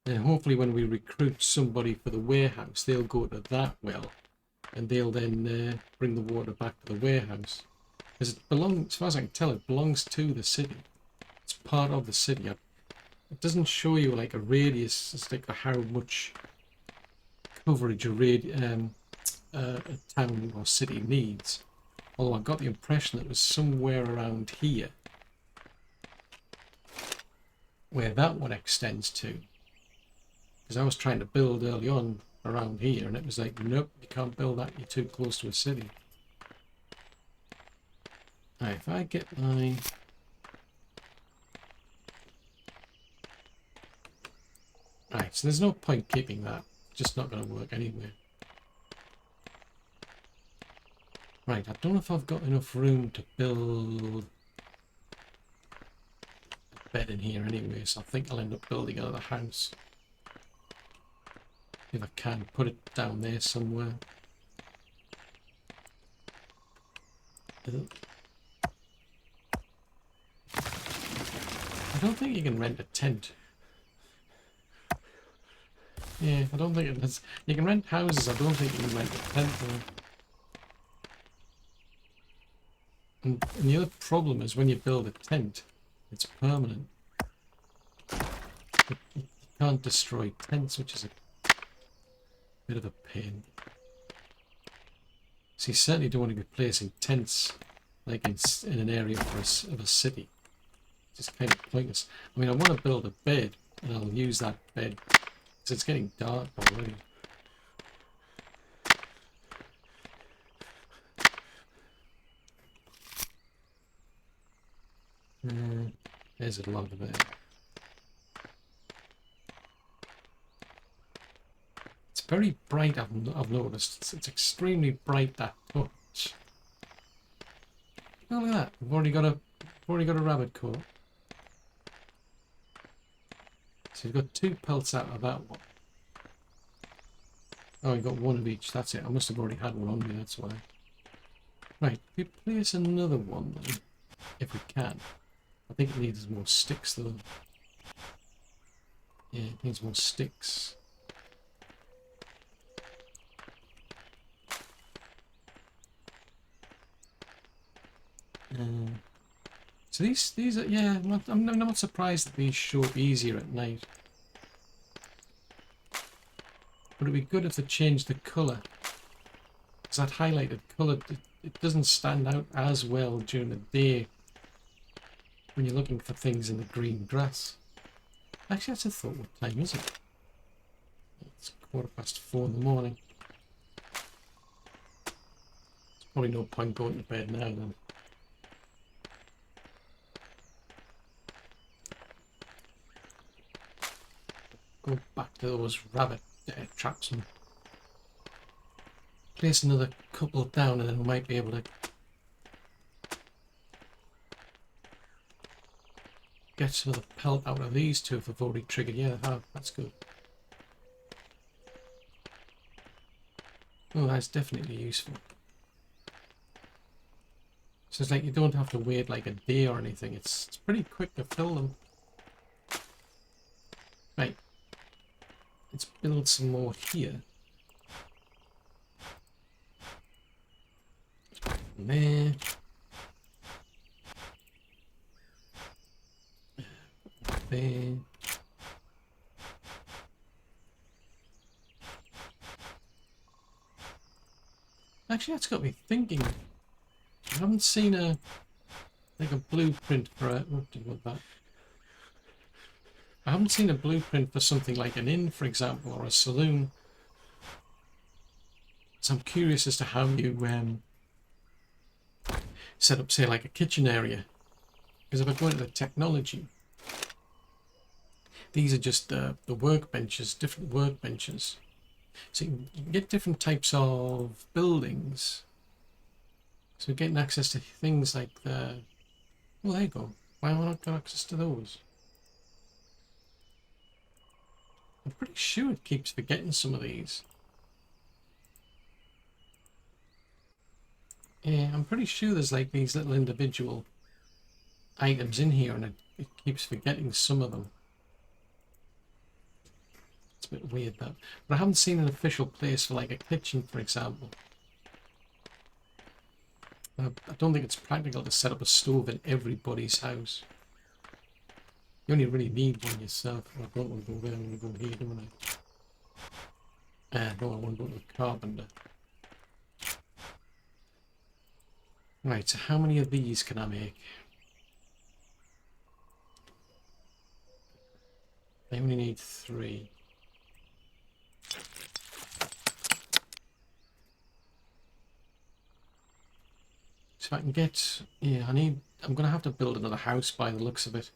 And hopefully when we recruit somebody for the warehouse, they'll go to that well. And they'll then bring the water back to the warehouse. Because it belongs, as far as I can tell, it belongs to the city. It's part of the city. It doesn't show you like a radius as to how much coverage a town or city needs. Although I got the impression that it was somewhere around here where that one extends to. Because I was trying to build early on around here and it was like, nope, you can't build that, you're too close to a city. Alright, if I get my... Right, so there's no point keeping that. It's just not going to work anyway. Right, I don't know if I've got enough room to build a bed in here anyway, so I think I'll end up building another house. If I can, put it down there somewhere. I don't think you can rent a tent. Yeah, I don't think it has. You can rent houses, I don't think you can rent a tent though. And the other problem is when you build a tent, it's permanent. You can't destroy tents, which is a bit of a pain. So you certainly don't want to be placing tents like in an area of a city. It's just kind of pointless. I mean, I want to build a bed, and I'll use that bed because it's getting dark already. There's a log there. It's very bright, I've noticed. It's extremely bright, that torch. Oh, look at that. We've already got a rabbit coat. So you've got 2 pelts out of that one. Oh, you got 1 of each. That's it. I must have already had one on me, that's why. Right, we place another one then, if we can. I think it needs more sticks though. Yeah, it needs more sticks. So these are, yeah, I'm not surprised that these show up easier at night. But it'd be good if they changed the colour. Because that highlighted colour, it doesn't stand out as well during the day when you're looking for things in the green grass. Actually, that's a thought. What time is it? It's 4:15 in the morning. There's probably no point going to bed now then. Go back to those rabbit traps and place another couple down and then we might be able to get some of the pelt out of these two if they've already triggered. Yeah, they have. That's good. Oh, that's definitely useful. So it's like you don't have to wait like a day or anything. It's pretty quick to fill them. Right. Let's build some more here. There. There. Actually, that's got me thinking. I haven't seen a blueprint for a. What do you want that? I haven't seen a blueprint for something like an inn, for example, or a saloon. So I'm curious as to how you set up, say, like a kitchen area. Because if I go into the technology, these are just the workbenches, different workbenches. So you can get different types of buildings. So we're getting access to things like the... Well, there you go. Why have I not got access to those? I'm pretty sure it keeps forgetting some of these. Yeah, I'm pretty sure there's like these little individual items in here and it keeps forgetting some of them. It's a bit weird that. But I haven't seen an official place for like a kitchen, for example. I don't think it's practical to set up a stove in everybody's house. You only really need one yourself. I don't want to go there, I want to go here, don't I? No, I want to go to the carpenter. Right, so how many of these can I make? I only need 3. So if I can get, yeah, I'm gonna have to build another house by the looks of it.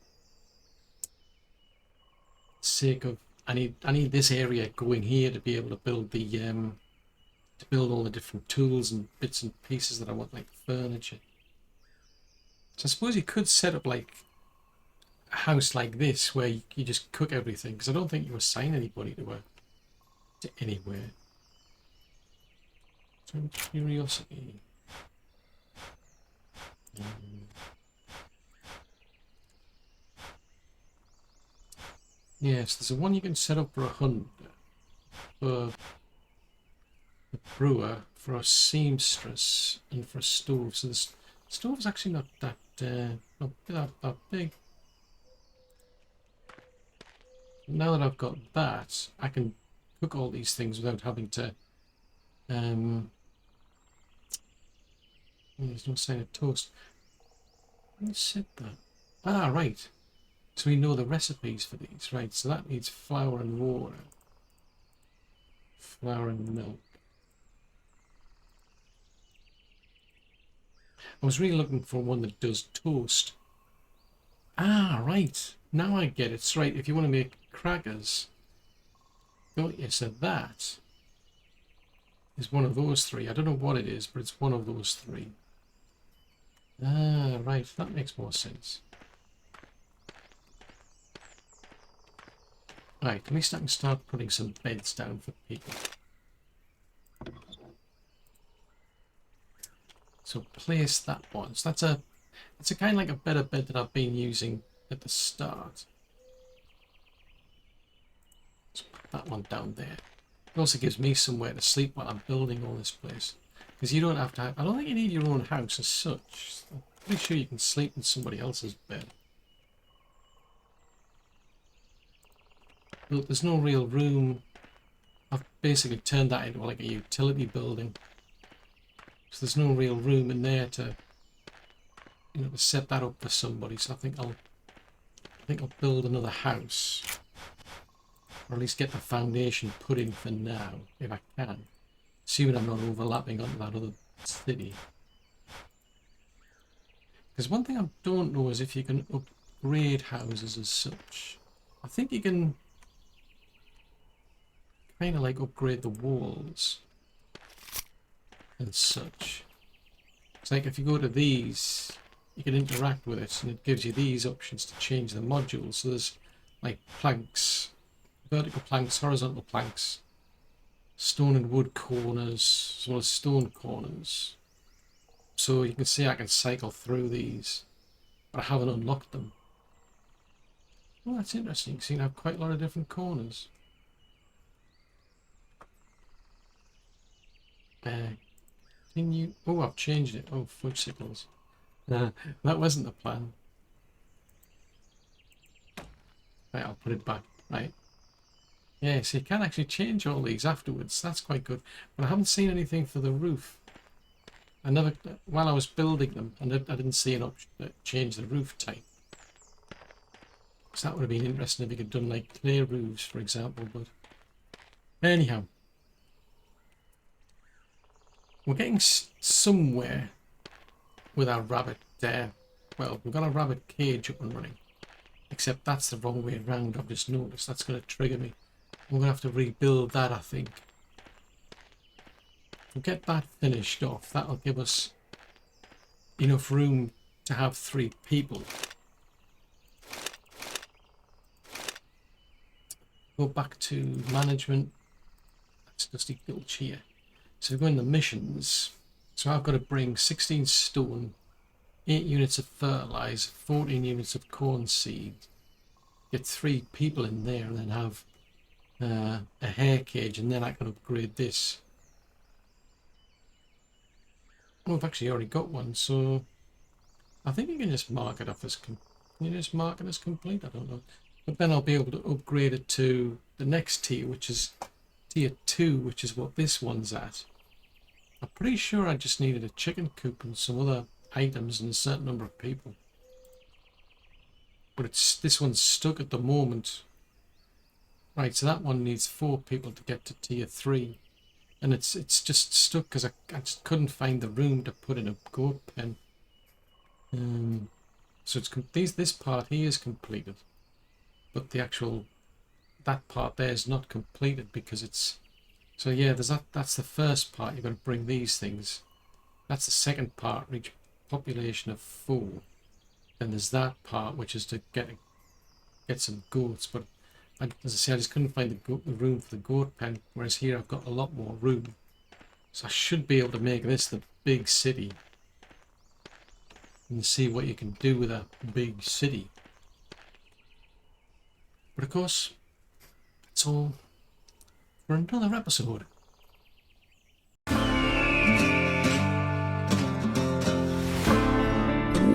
Sake of, I need this area going here to be able to build the to build all the different tools and bits and pieces that I want, like furniture. So I suppose you could set up like a house like this where you just cook everything, because I don't think you assign anybody to anywhere. So curiosity. Yes, there's a one you can set up for 100 for a brewer, for a seamstress, and for a stove. So the stove's actually not that big. Now that I've got that, I can cook all these things without having to. There's no sign of toast. Who said that? Ah, right. So we know the recipes for these, right? So that needs flour and water. Flour and milk. I was really looking for one that does toast. Ah, right. Now I get it. So, right, if you want to make crackers, don't you? So that is one of those 3. I don't know what it is, but it's one of those 3. Ah, right. That makes more sense. Right, at least I can start putting some beds down for people. So place that one. So it's a kind of like a better bed that I've been using at the start. Let's put that one down there. It also gives me somewhere to sleep while I'm building all this place. Because you don't have to have, I don't think you need your own house as such. I'm pretty sure you can sleep in somebody else's bed. Look, there's no real room. I've basically turned that into like a utility building. So there's no real room in there to, to set that up for somebody. So I think I'll build another house, or at least get the foundation put in for now, if I can. Assuming I'm not overlapping onto that other city. Because one thing I don't know is if you can upgrade houses as such. I think you can kind of like upgrade the walls. and such. It's like if you go to these, you can interact with it, and it gives you these options to change the modules. So there's like planks, vertical planks, horizontal planks, stone and wood corners, as well as stone corners. So you can see I can cycle through these, but I haven't unlocked them. Well, that's interesting. You can have quite a lot of different corners. Continue. Oh, I've changed it. Oh, fudge sickles. That wasn't the plan. Right, I'll put it back. Right. Yeah, so you can actually change all these afterwards. That's quite good. But I haven't seen anything for the roof. I never, while I was building them, I didn't see an option to change the roof type. So that would have been interesting if you could have done like clear roofs, for example. But anyhow, we're getting somewhere with our rabbit there. Well, we've got a rabbit cage up and running. Except that's the wrong way around, I've just noticed. That's going to trigger me. We're going to have to rebuild that, I think. We'll get that finished off. That'll give us enough room to have 3 people. Go back to management. That's Dusty Gulch here. So we go in the missions. So I've got to bring 16 stone, 8 units of fertilizer, 14 units of corn seed, get 3 people in there, and then have a hair cage, and then I can upgrade this. Oh, I've actually already got one, so I think you can just mark it off as can you just mark it as complete? I don't know. But then I'll be able to upgrade it to the next tier, which is tier 2, which is what this one's at. I'm pretty sure I just needed a chicken coop and some other items and a certain number of people. But this one's stuck at the moment. Right, so that one needs 4 people to get to tier 3. And it's just stuck because I just couldn't find the room to put in a goat pen. So it's this part here is completed. But the actual, that part there is not completed because it's, so yeah, there's that's the first part. You've got to bring these things. That's the second part, reach population of 4. Then there's that part, which is to get some goats. But as I say, I just couldn't find the room for the goat pen. Whereas here I've got a lot more room. So I should be able to make this the big city. And see what you can do with a big city. But of course, that's all for another episode.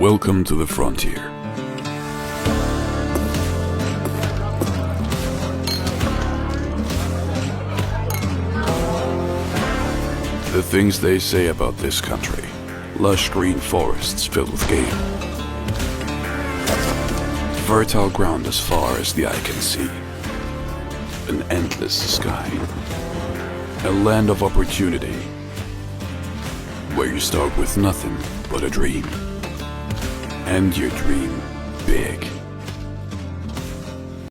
Welcome to the frontier. The things they say about this country. Lush green forests filled with game. Fertile ground as far as the eye can see. An endless sky. A land of opportunity. Where you start with nothing but a dream. And your dream big.